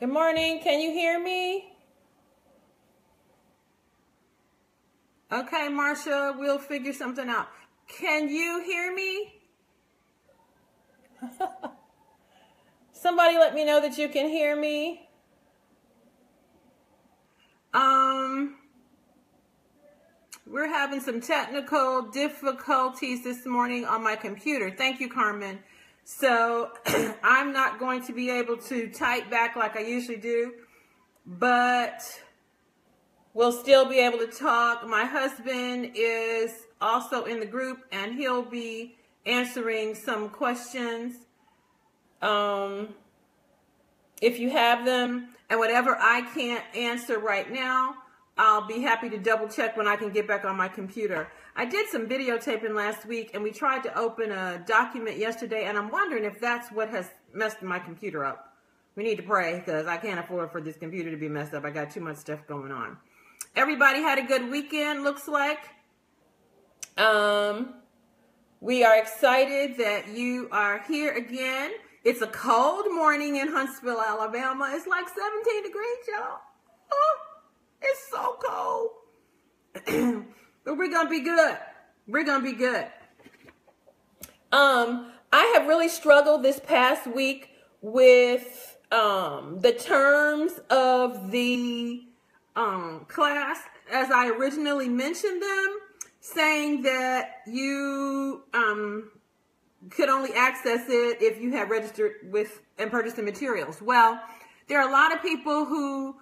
Good morning. Can you hear me? Okay, Marsha, we'll figure something out. Can you hear me? Somebody let me know that you can hear me. We're having some technical difficulties this morning on my computer. Thank you, Carmen. So I'm not going to be able to type back like I usually do, but we'll still be able to talk. My husband is also in the group and he'll be answering some questions if you have them, and whatever I can't answer right now, I'll be happy to double check when I can get back on my computer. I did some videotaping last week and we tried to open a document yesterday, and I'm wondering if that's what has messed my computer up. We need to pray because I can't afford for this computer to be messed up. I got too much stuff going on. Everybody had a good weekend, looks like. We are excited that you are here again. It's a cold morning in Huntsville, Alabama. It's like 17 degrees, y'all. Oh, it's so cold. But we're going to be good. We're going to be good. I have really struggled this past week with the terms of the class as I originally mentioned them, saying that you could only access it if you had registered with and purchased the materials. Well, there are a lot of people who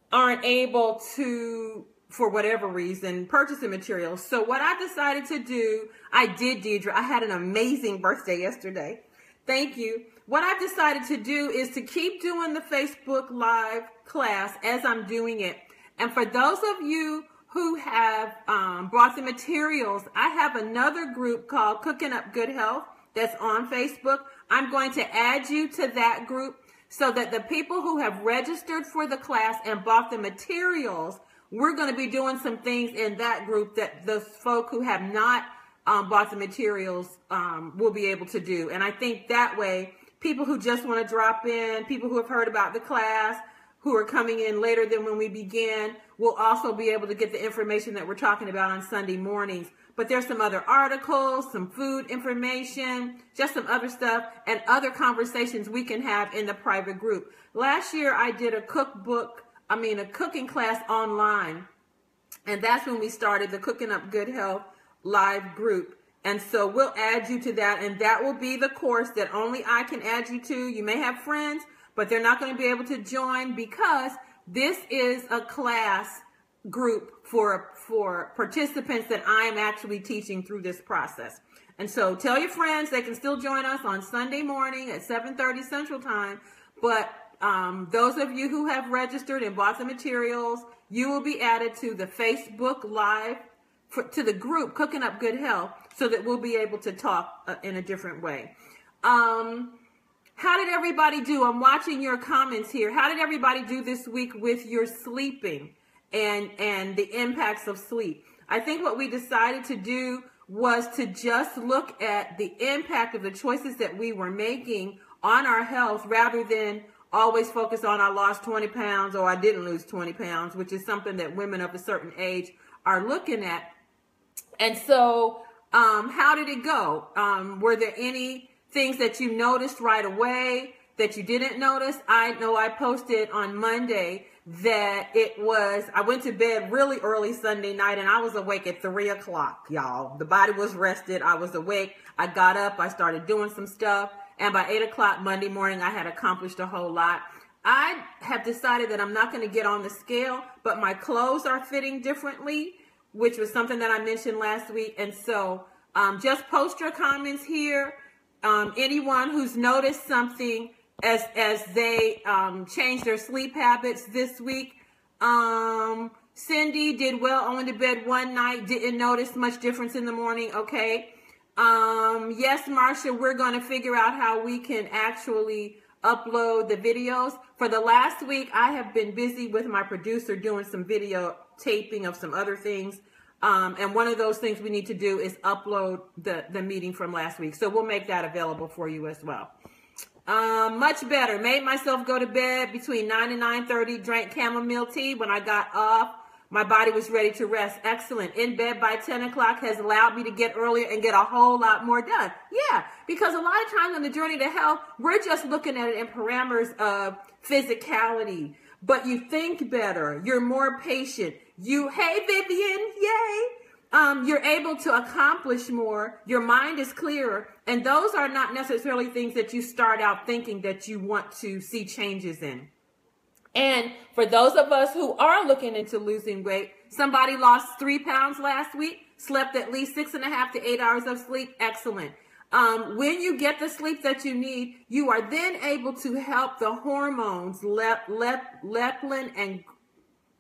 aren't able to, for whatever reason, purchase the materials. So what I decided to do, I did, Deidre. I had an amazing birthday yesterday. Thank you. What I've decided to do is to keep doing the Facebook Live class as I'm doing it. And for those of you who have bought the materials, I have another group called Cooking Up Good Health that's on Facebook. I'm going to add you to that group so that the people who have registered for the class and bought the materials, we're going to be doing some things in that group that the folk who have not bought the materials will be able to do. And I think that way, people who just want to drop in, people who have heard about the class, who are coming in later than when we began, will also be able to get the information that we're talking about on Sunday mornings. But there's some other articles, some food information, just some other stuff, and other conversations we can have in the private group. Last year, I did a cooking class online, and that's when we started the Cooking Up Good Health live group. And so we'll add you to that, and that will be the course that only I can add you to. You may have friends, but they're not going to be able to join because this is a class group for participants that I'm actually teaching through this process. And so tell your friends they can still join us on Sunday morning at 7:30 Central Time. But those of you who have registered and bought the materials, you will be added to the Facebook Live, to the group Cooking Up Good Health, so that we'll be able to talk in a different way. How did everybody do? I'm watching your comments here. How did everybody do this week with your sleeping and the impacts of sleep? I think what we decided to do was to just look at the impact of the choices that we were making on our health rather than always focus on I lost 20 pounds or I didn't lose 20 pounds, which is something that women of a certain age are looking at. And so how did it go? Were there any things that you noticed right away that you didn't notice? I know I posted on Monday that I went to bed really early Sunday night and I was awake at 3 o'clock, y'all. The body was rested. I was awake. I got up. I started doing some stuff. And by 8 o'clock Monday morning, I had accomplished a whole lot. I have decided that I'm not going to get on the scale, but my clothes are fitting differently, which was something that I mentioned last week. And so just post your comments here. Anyone who's noticed something as they change their sleep habits this week. Cindy did well, only to bed one night, didn't notice much difference in the morning. Okay. Yes, Marcia, we're going to figure out how we can actually upload the videos. For the last week, I have been busy with my producer doing some video taping of some other things. And one of those things we need to do is upload the meeting from last week. So we'll make that available for you as well. Much better. Made myself go to bed between 9 and 9:30. Drank chamomile tea. When I got off, my body was ready to rest. Excellent. In bed by 10 o'clock has allowed me to get earlier and get a whole lot more done. Yeah, because a lot of times on the journey to health, we're just looking at it in parameters of physicality. But you think better. You're more patient. Hey, Vivian, yay. You're able to accomplish more. Your mind is clearer. And those are not necessarily things that you start out thinking that you want to see changes in. And for those of us who are looking into losing weight, somebody lost 3 pounds last week, slept at least 6.5 to 8 hours of sleep. Excellent. When you get the sleep that you need, you are then able to help the hormones, leptin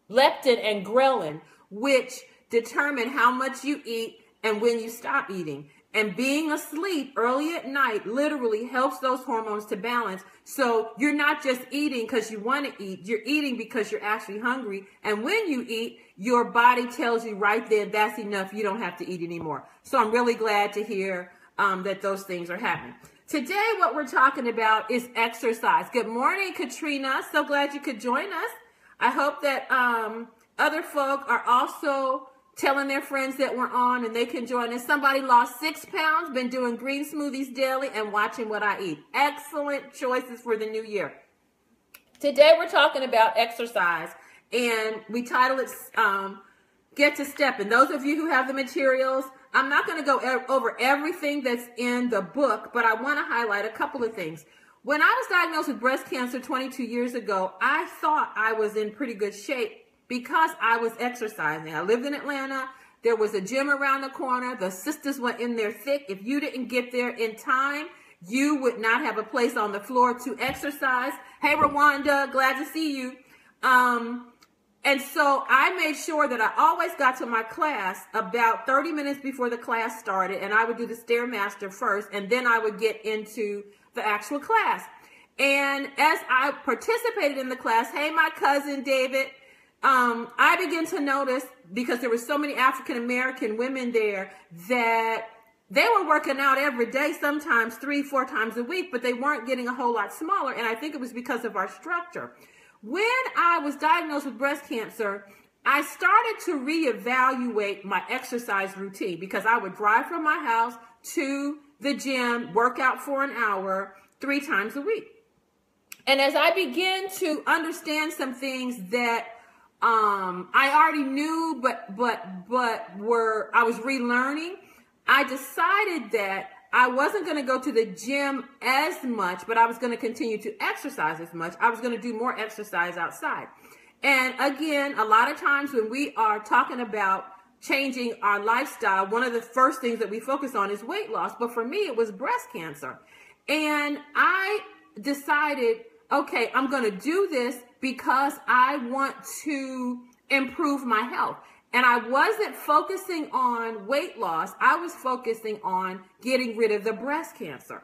and ghrelin, which determine how much you eat and when you stop eating. And being asleep early at night literally helps those hormones to balance. So you're not just eating because you want to eat. You're eating because you're actually hungry. And when you eat, your body tells you right then, that's enough. You don't have to eat anymore. So I'm really glad to hear that those things are happening. Today, what we're talking about is exercise. Good morning, Katrina. So glad you could join us. I hope that other folk are also telling their friends that we're on and they can join us. Somebody lost 6 pounds, been doing green smoothies daily and watching what I eat. Excellent choices for the new year. Today we're talking about exercise and we title it Get to Step. And those of you who have the materials, I'm not going to go over everything that's in the book, but I want to highlight a couple of things. When I was diagnosed with breast cancer 22 years ago, I thought I was in pretty good shape because I was exercising. I lived in Atlanta. There was a gym around the corner. The sisters were in there thick. If you didn't get there in time, you would not have a place on the floor to exercise. Hey, Rwanda, glad to see you. And so I made sure that I always got to my class about 30 minutes before the class started, and I would do the Stairmaster first, and then I would get into the actual class. And as I participated in the class, hey, my cousin David, I began to notice, because there were so many African-American women there, that they were working out every day, sometimes 3-4 times a week, but they weren't getting a whole lot smaller. And I think it was because of our structure. When I was diagnosed with breast cancer, I started to reevaluate my exercise routine because I would drive from my house to the gym, work out for an hour, 3 times a week. And as I began to understand some things that I already knew, but I was relearning, I decided that I wasn't going to go to the gym as much, but I was going to continue to exercise as much. I was going to do more exercise outside. And again, a lot of times when we are talking about changing our lifestyle, one of the first things that we focus on is weight loss. But for me, it was breast cancer. And I decided, okay, I'm going to do this because I want to improve my health. And I wasn't focusing on weight loss. I was focusing on getting rid of the breast cancer.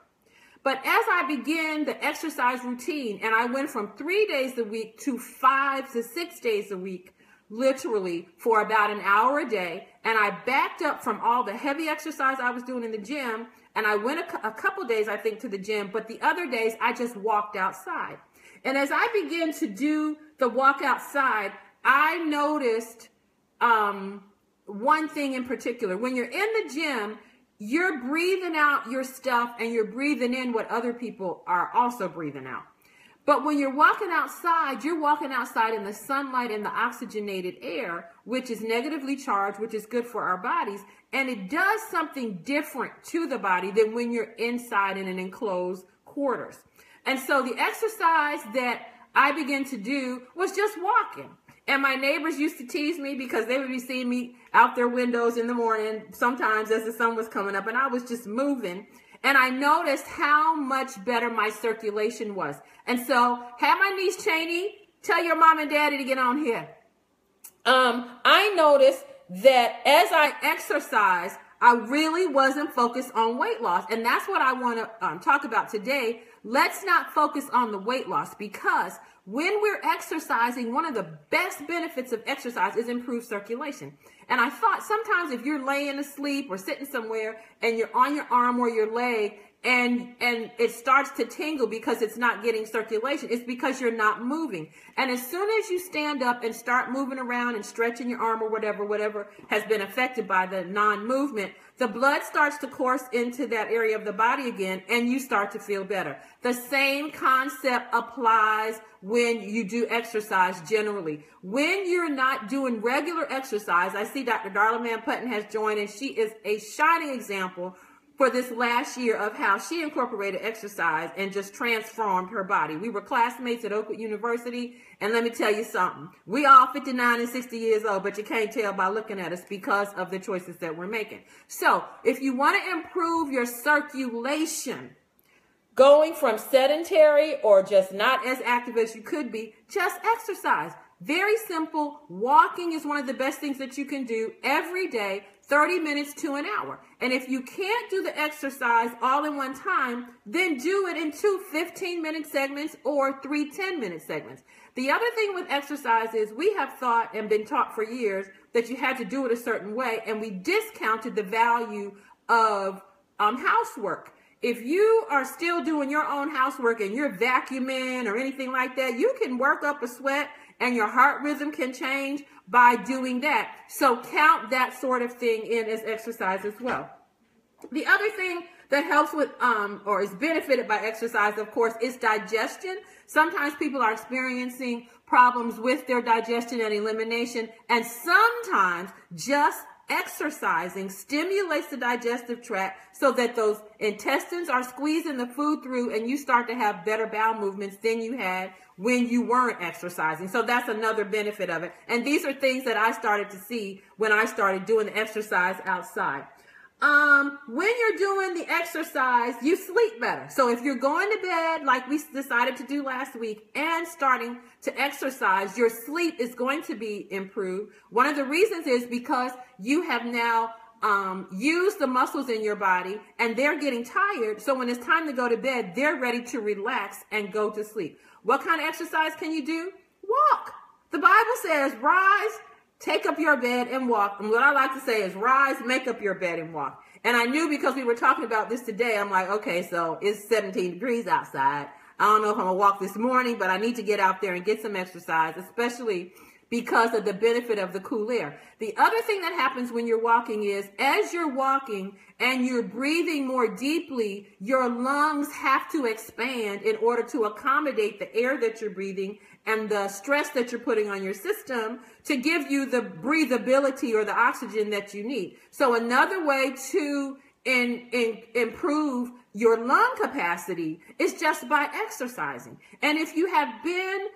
But as I began the exercise routine, and I went from 3 days a week to 5 to 6 days a week, literally for about an hour a day, and I backed up from all the heavy exercise I was doing in the gym, and I went a couple days, I think, to the gym, but the other days I just walked outside. And as I began to do the walk outside, I noticed one thing in particular. When you're in the gym, you're breathing out your stuff and you're breathing in what other people are also breathing out. But when you're walking outside in the sunlight and the oxygenated air, which is negatively charged, which is good for our bodies. And it does something different to the body than when you're inside in an enclosed quarters. And so the exercise that I began to do was just walking. And my neighbors used to tease me because they would be seeing me out their windows in the morning, sometimes as the sun was coming up, and I was just moving. And I noticed how much better my circulation was. And so, have my niece Cheney, tell your mom and daddy to get on here. I noticed that as I exercised, I really wasn't focused on weight loss. And that's what I want to talk about today. Let's not focus on the weight loss, because when we're exercising, one of the best benefits of exercise is improved circulation. And I thought sometimes if you're laying asleep or sitting somewhere and you're on your arm or your leg and it starts to tingle because it's not getting circulation. It's because you're not moving. And as soon as you stand up and start moving around and stretching your arm or whatever has been affected by the non-movement, the blood starts to course into that area of the body again, and you start to feel better. The same concept applies when you do exercise generally. When you're not doing regular exercise, I see Dr. Darla Mann-Putnam has joined, and she is a shining example for this last year of how she incorporated exercise and just transformed her body. We were classmates at Oakwood University, and let me tell you something. We all 59 and 60 years old, but you can't tell by looking at us because of the choices that we're making. So if you want to improve your circulation, going from sedentary or just not as active as you could be, just exercise. Very simple. Walking is one of the best things that you can do every day, 30 minutes to an hour. And if you can't do the exercise all in one time, then do it in 2 15-minute segments or 3 10-minute segments. The other thing with exercise is we have thought and been taught for years that you had to do it a certain way, and we discounted the value of housework. If you are still doing your own housework and you're vacuuming or anything like that, you can work up a sweat and your heart rhythm can change by doing that. So count that sort of thing in as exercise as well. The other thing that helps with or is benefited by exercise, of course, is digestion. Sometimes people are experiencing problems with their digestion and elimination, and sometimes just exercising stimulates the digestive tract so that those intestines are squeezing the food through, and you start to have better bowel movements than you had when you weren't exercising. So that's another benefit of it. And these are things that I started to see when I started doing the exercise outside. When you're doing the exercise, you sleep better. So if you're going to bed, like we decided to do last week, and starting to exercise, your sleep is going to be improved. One of the reasons is because you have now used the muscles in your body, and they're getting tired. So when it's time to go to bed, they're ready to relax and go to sleep. What kind of exercise can you do? Walk. The Bible says, rise, take up your bed and walk. And what I like to say is rise, make up your bed and walk. And I knew because we were talking about this today, I'm like, okay, so it's 17 degrees outside. I don't know if I'm going to walk this morning, but I need to get out there and get some exercise, especially because of the benefit of the cool air. The other thing that happens when you're walking is as you're walking and you're breathing more deeply, your lungs have to expand in order to accommodate the air that you're breathing and the stress that you're putting on your system to give you the breathability or the oxygen that you need. So another way to improve your lung capacity is just by exercising. And if you have been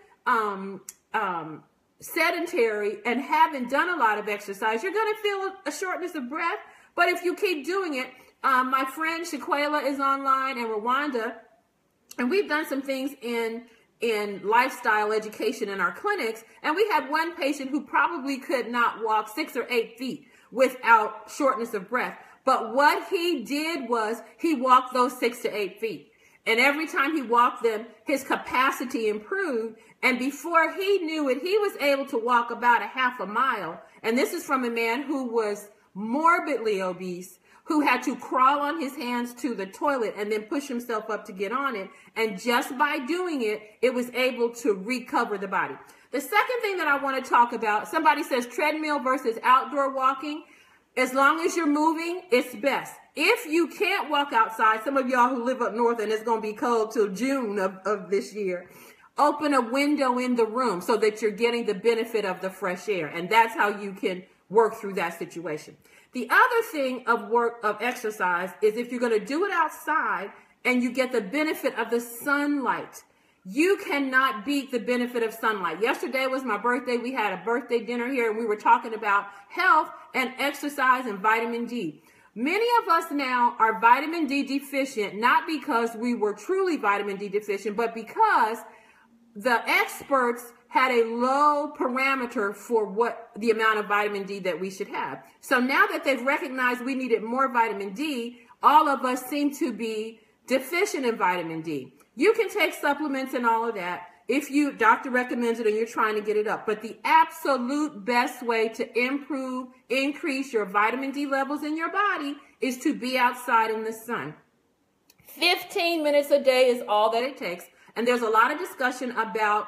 sedentary and haven't done a lot of exercise, you're going to feel a shortness of breath. But if you keep doing it, my friend Shaquela is online in Rwanda, and we've done some things in lifestyle education in our clinics, and we had one patient who probably could not walk 6 or 8 feet without shortness of breath. But what he did was he walked those 6 to 8 feet. And every time he walked them, his capacity improved. And before he knew it, he was able to walk about a half a mile. And this is from a man who was morbidly obese, who had to crawl on his hands to the toilet and then push himself up to get on it. And just by doing it, it was able to recover the body. The second thing that I want to talk about, somebody says treadmill versus outdoor walking. As long as you're moving, it's best. If you can't walk outside, some of y'all who live up north and it's going to be cold till June of this year, open a window in the room so that you're getting the benefit of the fresh air. And that's how you can work through that situation. The other thing of exercise is if you're going to do it outside and you get the benefit of the sunlight. You cannot beat the benefit of sunlight. Yesterday was my birthday. We had a birthday dinner here, and we were talking about health and exercise and vitamin D. Many of us now are vitamin D deficient, not because we were truly vitamin D deficient, but because the experts had a low parameter for what the amount of vitamin D that we should have. So now that they've recognized we needed more vitamin D, all of us seem to be deficient in vitamin D. You can take supplements and all of that if your doctor recommends it and you're trying to get it up. But the absolute best way to increase your vitamin D levels in your body is to be outside in the sun. 15 minutes a day is all that it takes. And there's a lot of discussion about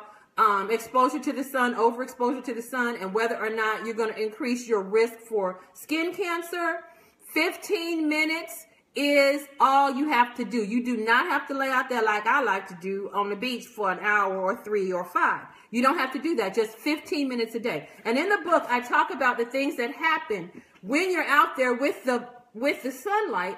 exposure to the sun, overexposure to the sun, and whether or not you're going to increase your risk for skin cancer. 15 minutes is all you have to do. You do not have to lay out there like I like to do on the beach for an hour or 3 or 5. You don't have to do that. Just 15 minutes a day. And in the book, I talk about the things that happen when you're out there with the sunlight.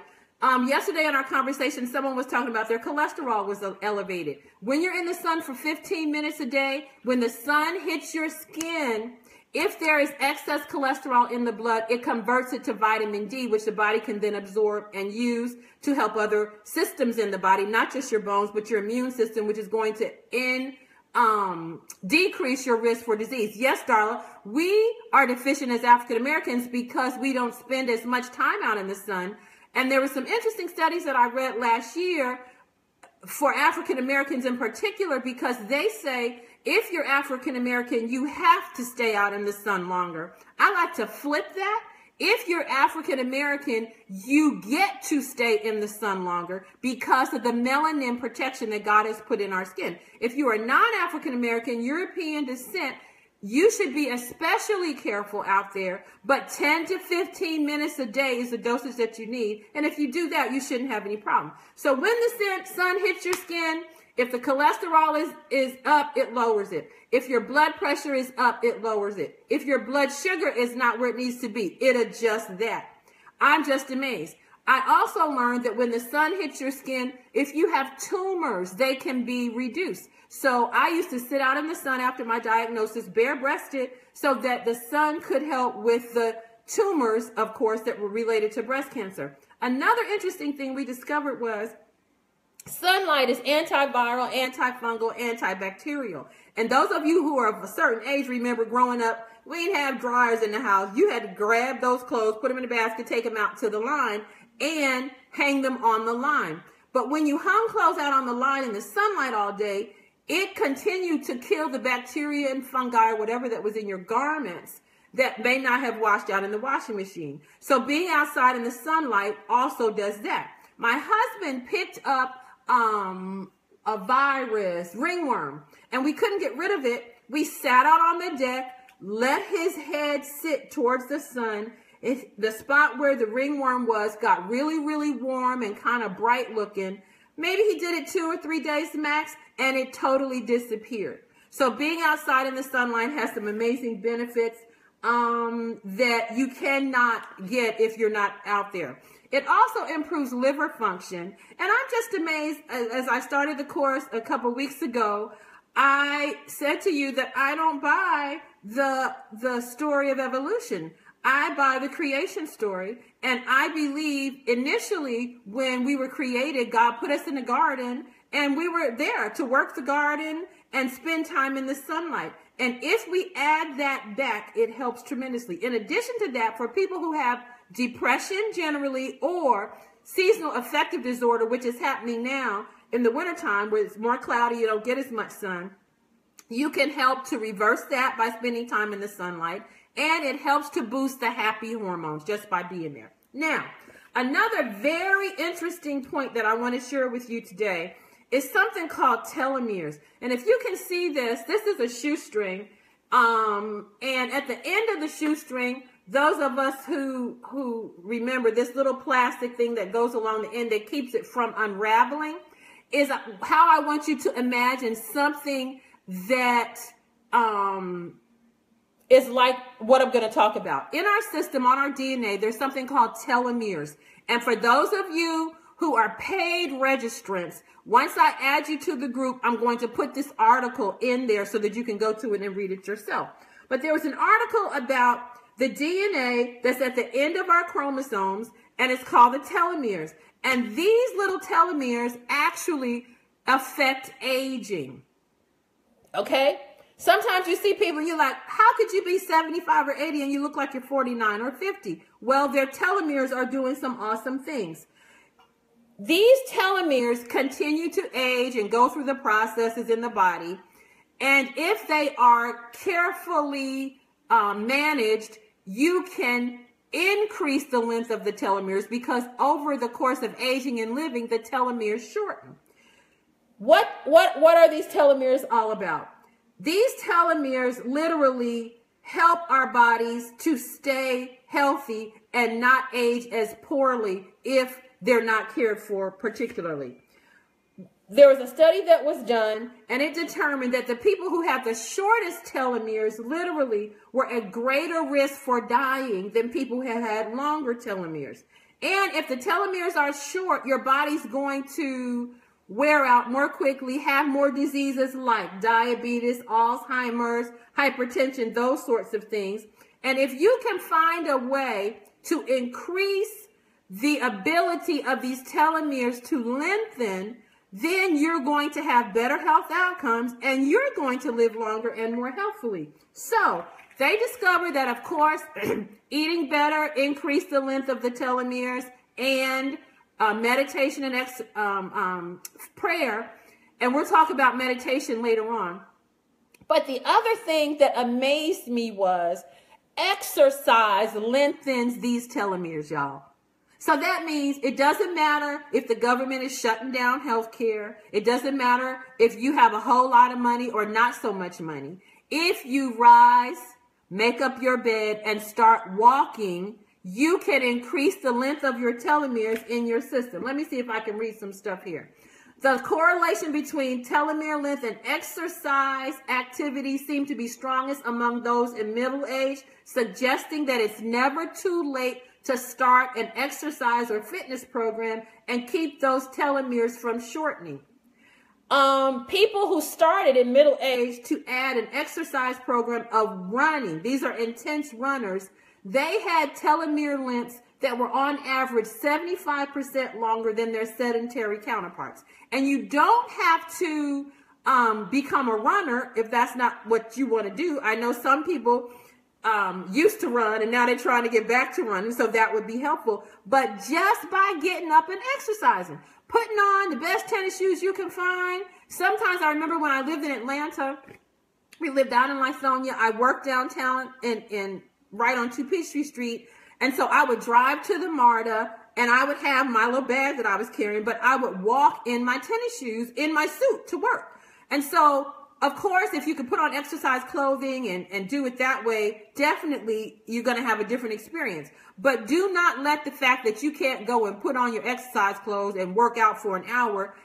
Yesterday in our conversation, someone was talking about their cholesterol was elevated. When you're in the sun for 15 minutes a day, when the sun hits your skin, if there is excess cholesterol in the blood, it converts it to vitamin D, which the body can then absorb and use to help other systems in the body, not just your bones, but your immune system, which is going to decrease your risk for disease. Yes, Darla, we are deficient as African Americans because we don't spend as much time out in the sun. And there were some interesting studies that I read last year for African Americans in particular, because they say if you're African American, you have to stay out in the sun longer. I like to flip that. If you're African American, you get to stay in the sun longer because of the melanin protection that God has put in our skin. If you are non-African American, European descent, you should be especially careful out there, but 10 to 15 minutes a day is the dosage that you need. And if you do that, you shouldn't have any problem. So when the sun hits your skin, if the cholesterol is up, it lowers it. If your blood pressure is up, it lowers it. If your blood sugar is not where it needs to be, it adjusts that. I'm just amazed. I also learned that when the sun hits your skin, if you have tumors, they can be reduced. So I used to sit out in the sun after my diagnosis, bare-breasted, so that the sun could help with the tumors, of course, that were related to breast cancer. Another interesting thing we discovered was sunlight is antiviral, antifungal, antibacterial. And those of you who are of a certain age remember growing up, we didn't have dryers in the house. You had to grab those clothes, put them in a basket, take them out to the line, and hang them on the line. But when you hung clothes out on the line in the sunlight all day, it continued to kill the bacteria and fungi or whatever that was in your garments that may not have washed out in the washing machine. So being outside in the sunlight also does that. My husband picked up a virus, ringworm, and we couldn't get rid of it. We sat out on the deck, let his head sit towards the sun. The spot where the ringworm was got really, really warm and kind of bright looking. Maybe he did it 2 or 3 days max, and it totally disappeared. So being outside in the sunlight has some amazing benefits that you cannot get if you're not out there. It also improves liver function. And I'm just amazed, as I started the course a couple weeks ago, I said to you that I don't buy the story of evolution. I buy the creation story, and I believe initially when we were created, God put us in the garden, and we were there to work the garden and spend time in the sunlight. And if we add that back, it helps tremendously. In addition to that, for people who have depression generally or seasonal affective disorder, which is happening now in the wintertime where it's more cloudy, you don't get as much sun, you can help to reverse that by spending time in the sunlight. And it helps to boost the happy hormones just by being there. Now, another very interesting point that I want to share with you today is something called telomeres. And if you can see this is a shoestring. And at the end of the shoestring, those of us who remember this little plastic thing that goes along the end that keeps it from unraveling is how I want you to imagine something that is like what I'm going to talk about. In our system, on our DNA, there's something called telomeres. And for those of you who are paid registrants, once I add you to the group, I'm going to put this article in there so that you can go to it and read it yourself. But there was an article about the DNA that's at the end of our chromosomes, and it's called the telomeres. And these little telomeres actually affect aging. Okay? Sometimes you see people and you're like, how could you be 75 or 80 and you look like you're 49 or 50? Well, their telomeres are doing some awesome things. These telomeres continue to age and go through the processes in the body. And if they are carefully managed, you can increase the length of the telomeres, because over the course of aging and living, the telomeres shorten. What are these telomeres all about? These telomeres literally help our bodies to stay healthy and not age as poorly if they're not cared for particularly. There was a study that was done, and it determined that the people who have the shortest telomeres literally were at greater risk for dying than people who had longer telomeres. And if the telomeres are short, your body's going to wear out more quickly, have more diseases like diabetes, Alzheimer's, hypertension, those sorts of things. And if you can find a way to increase the ability of these telomeres to lengthen, then you're going to have better health outcomes and you're going to live longer and more healthfully. So they discovered that, of course, eating better increased the length of the telomeres, and meditation and prayer. And we'll talk about meditation later on. But the other thing that amazed me was exercise lengthens these telomeres, y'all. So that means it doesn't matter if the government is shutting down healthcare. It doesn't matter if you have a whole lot of money or not so much money. If you rise, make up your bed, and start walking, you can increase the length of your telomeres in your system. Let me see if I can read some stuff here. The correlation between telomere length and exercise activity seem to be strongest among those in middle age, suggesting that it's never too late to start an exercise or fitness program and keep those telomeres from shortening. People who started in middle age to add an exercise program of running, these are intense runners, they had telomere lengths that were on average 75% longer than their sedentary counterparts. And you don't have to become a runner if that's not what you want to do. I know some people used to run and now they're trying to get back to running, so that would be helpful. But just by getting up and exercising, putting on the best tennis shoes you can find. Sometimes I remember when I lived in Atlanta, we lived out in Lithonia. I worked downtown in right on 2 Peachtree Street. And so I would drive to the MARTA and I would have my little bag that I was carrying, but I would walk in my tennis shoes in my suit to work. And so, of course, if you could put on exercise clothing and do it that way, definitely you're going to have a different experience. But do not let the fact that you can't go and put on your exercise clothes and work out for an hour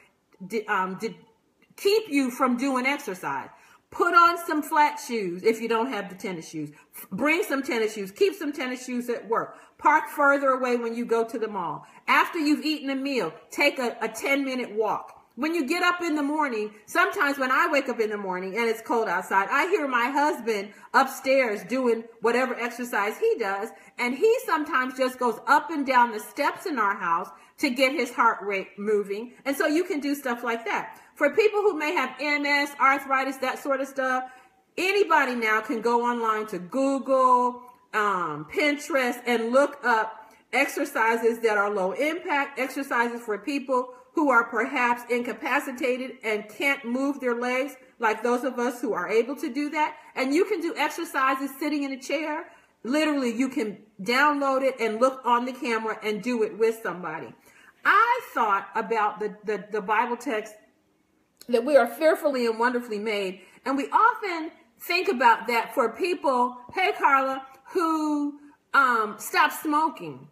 keep you from doing exercise. Put on some flat shoes if you don't have the tennis shoes. Bring some tennis shoes. Keep some tennis shoes at work. Park further away when you go to the mall. After you've eaten a meal, take a 10-minute walk. When you get up in the morning, sometimes when I wake up in the morning and it's cold outside, I hear my husband upstairs doing whatever exercise he does, and he sometimes just goes up and down the steps in our house to get his heart rate moving. And so you can do stuff like that. For people who may have MS, arthritis, that sort of stuff, anybody now can go online to Google, Pinterest, and look up exercises that are low impact, exercises for people who are perhaps incapacitated and can't move their legs, like those of us who are able to do that. And you can do exercises sitting in a chair. Literally, you can download it and look on the camera and do it with somebody. I thought about the Bible text that we are fearfully and wonderfully made. And we often think about that for people, hey, Carla, who stop smoking.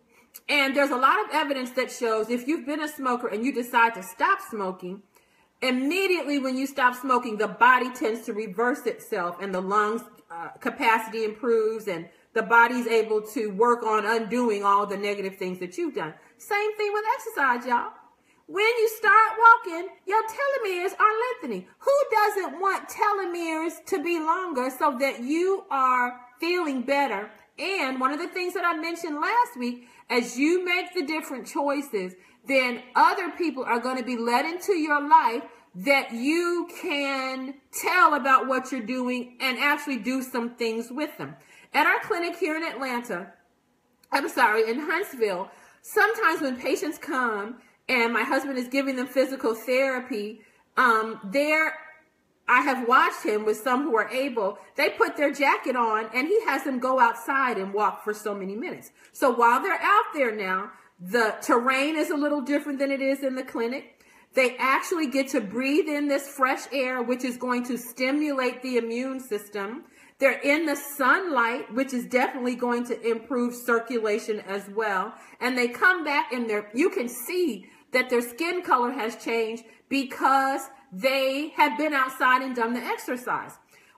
And there's a lot of evidence that shows if you've been a smoker and you decide to stop smoking, immediately when you stop smoking, the body tends to reverse itself and the lungs capacity improves and the body's able to work on undoing all the negative things that you've done. Same thing with exercise, y'all. When you start walking, your telomeres are lengthening. Who doesn't want telomeres to be longer so that you are feeling better? And one of the things that I mentioned last week, as you make the different choices, then other people are going to be let into your life that you can tell about what you're doing and actually do some things with them. At our clinic here in Atlanta, in Huntsville, sometimes when patients come and my husband is giving them physical therapy, they're I have watched him with some who are able, they put their jacket on and he has them go outside and walk for so many minutes. So while they're out there now, the terrain is a little different than it is in the clinic. They actually get to breathe in this fresh air, which is going to stimulate the immune system. They're in the sunlight, which is definitely going to improve circulation as well. And they come back and you can see that their skin color has changed because they have been outside and done the exercise.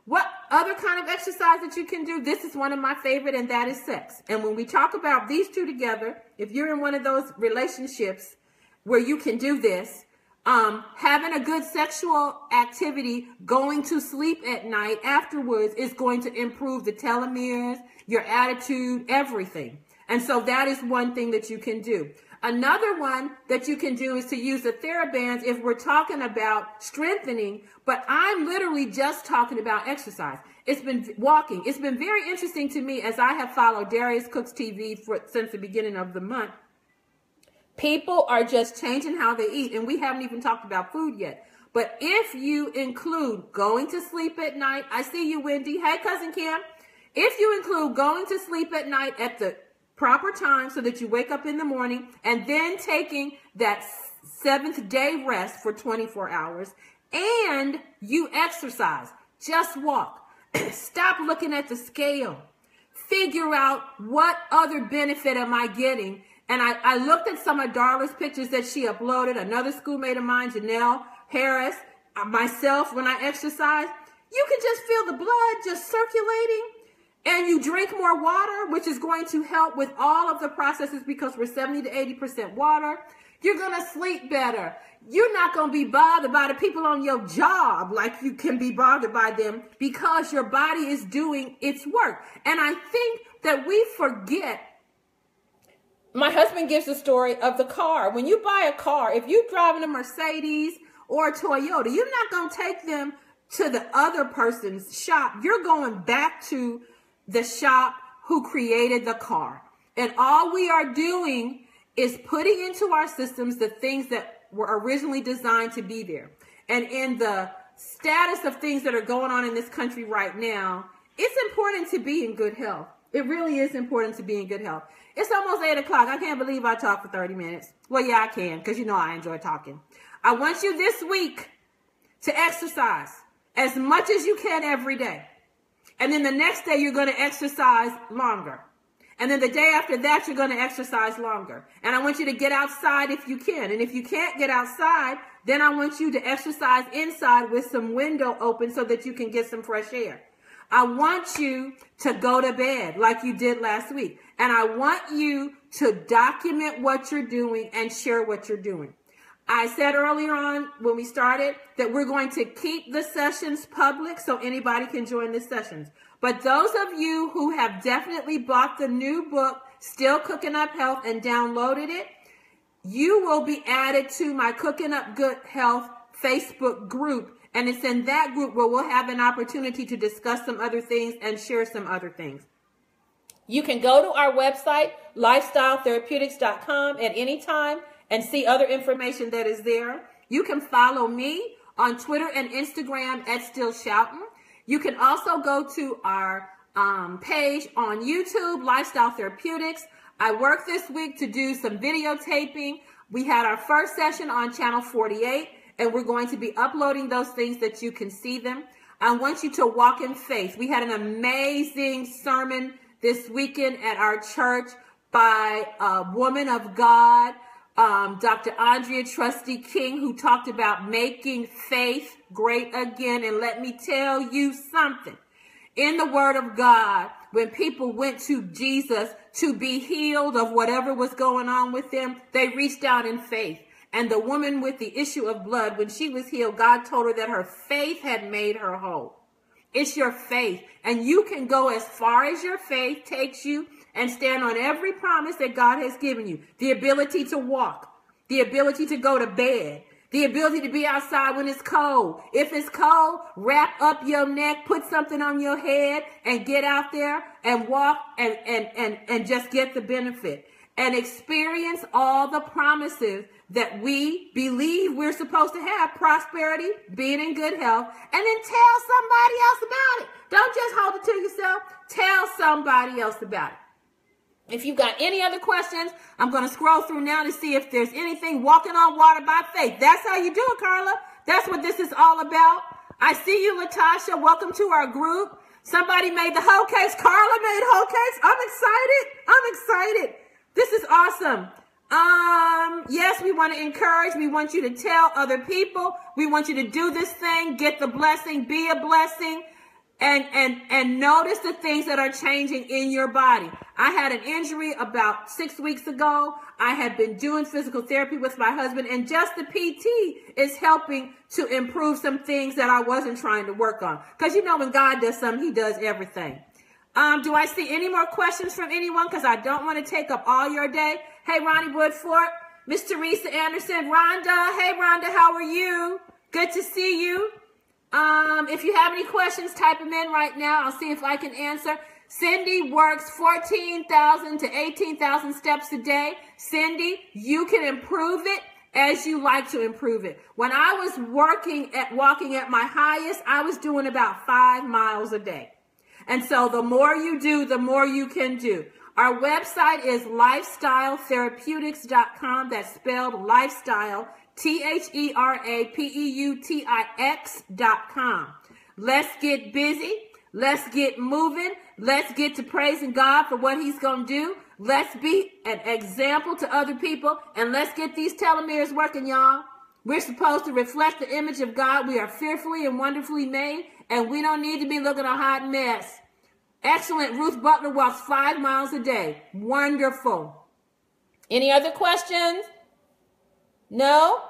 What other kind of exercise that you can do? This is one of my favorite, and that is sex. And when we talk about these two together, if you're in one of those relationships where you can do this, having a good sexual activity, going to sleep at night afterwards is going to improve the telomeres, your attitude, everything. And so that is one thing that you can do. Another one that you can do is to use the TheraBands if we're talking about strengthening, but I'm literally just talking about exercise. It's been walking. It's been very interesting to me as I have followed Darius Cooks TV since the beginning of the month. People are just changing how they eat, and we haven't even talked about food yet. But if you include going to sleep at night, I see you, Wendy. Hey, Cousin Kim. If you include going to sleep at night at the proper time so that you wake up in the morning, and then taking that 7th day rest for 24 hours, and you exercise, just walk. Stop looking at the scale. Figure out what other benefit am I getting. And I looked at some of Darla's pictures that she uploaded, another schoolmate of mine, Janelle Harris, myself, when I exercise. You can just feel the blood just circulating. And you drink more water, which is going to help with all of the processes because we're 70 to 80% water. You're going to sleep better. You're not going to be bothered by the people on your job like you can be bothered by them because your body is doing its work. And I think that we forget. My husband gives the story of the car. When you buy a car, if you're driving a Mercedes or a Toyota, you're not going to take them to the other person's shop. You're going back to the shop who created the car. And all we are doing is putting into our systems the things that were originally designed to be there. And in the status of things that are going on in this country right now, it's important to be in good health. It really is important to be in good health. It's almost 8 o'clock. I can't believe I talked for 30 minutes. Well, yeah, I can, because you know I enjoy talking. I want you this week to exercise as much as you can every day. And then the next day, you're going to exercise longer. And then the day after that, you're going to exercise longer. And I want you to get outside if you can. And if you can't get outside, then I want you to exercise inside with some window open so that you can get some fresh air. I want you to go to bed like you did last week. And I want you to document what you're doing and share what you're doing. I said earlier on when we started that we're going to keep the sessions public so anybody can join the sessions. But those of you who have definitely bought the new book, Still Cooking Up Health, and downloaded it, you will be added to my Cooking Up Good Health Facebook group. And it's in that group where we'll have an opportunity to discuss some other things and share some other things. You can go to our website, lifestyletherapeutics.com, at any time and see other information that is there. You can follow me on Twitter and Instagram at Still Shoutin'. You can also go to our page on YouTube, Lifestyle Therapeutics. I worked this week to do some videotaping. We had our first session on channel 48, and we're going to be uploading those things that you can see them. I want you to walk in faith. We had an amazing sermon this weekend at our church by a woman of God, Dr. Andrea Trusty King, who talked about making faith great again. And let me tell you something. In the Word of God, when people went to Jesus to be healed of whatever was going on with them, they reached out in faith. And the woman with the issue of blood, when she was healed, God told her that her faith had made her whole. It's your faith. And you can go as far as your faith takes you and stand on every promise that God has given you. The ability to walk, the ability to go to bed, the ability to be outside when it's cold. If it's cold, wrap up your neck, put something on your head, and get out there and walk and just get the benefit. and experience all the promises that we believe we're supposed to have: prosperity, being in good health, and then tell somebody else about it. Don't just hold it to yourself. Tell somebody else about it. If you've got any other questions, I'm going to scroll through now to see if there's anything. Walking on water by faith. That's how you do it, Carla. That's what this is all about. I see you, Latasha. Welcome to our group. Somebody made the hoe cakes. Carla made hoe cakes. I'm excited. I'm excited. This is awesome. Yes, we want to encourage. We want you to tell other people. We want you to do this thing. Get the blessing. Be a blessing. And notice the things that are changing in your body. I had an injury about 6 weeks ago. I had been doing physical therapy with my husband, and just the PT is helping to improve some things that I wasn't trying to work on. Because you know, when God does something, he does everything. Do I see any more questions from anyone? Because I don't want to take up all your day. Hey, Ronnie Woodford, Miss Teresa Anderson, Rhonda. Hey, Rhonda, how are you? Good to see you. If you have any questions, type them in right now. I'll see if I can answer. Cindy works 14,000 to 18,000 steps a day. Cindy, you can improve it as you like to improve it. When I was walking at my highest, I was doing about 5 miles a day. And so the more you do, the more you can do. Our website is lifestyletherapeutics.com. That's spelled lifestyle, THERAPEUTIX.com. Let's get busy. Let's get moving. Let's get to praising God for what he's going to do. Let's be an example to other people. And let's get these telomeres working, y'all. We're supposed to reflect the image of God. We are fearfully and wonderfully made. And we don't need to be looking a hot mess. Excellent. Ruth Butler walks 5 miles a day. Wonderful. Any other questions? No?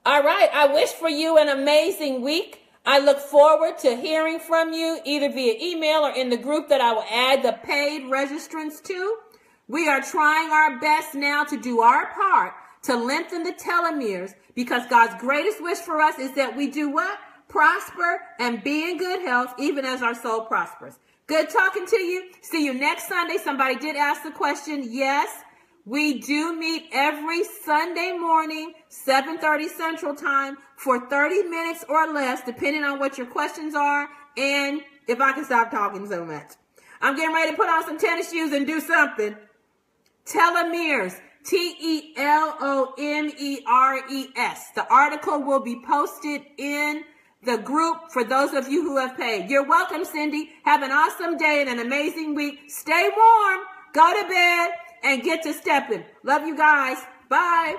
All right. I wish for you an amazing week. I look forward to hearing from you either via email or in the group that I will add the paid registrants to. We are trying our best now to do our part to lengthen the telomeres, because God's greatest wish for us is that we do what? Prosper and be in good health, even as our soul prospers. Good talking to you. See you next Sunday. Somebody did ask the question. Yes, we do meet every Sunday morning, 7:30 Central Time, for 30 minutes or less, depending on what your questions are and if I can stop talking so much. I'm getting ready to put on some tennis shoes and do something. Telomeres, TELOMERES. The article will be posted in the group for those of you who have paid. You're welcome, Cindy. Have an awesome day and an amazing week. Stay warm, go to bed, and get to stepping. Love you guys. Bye.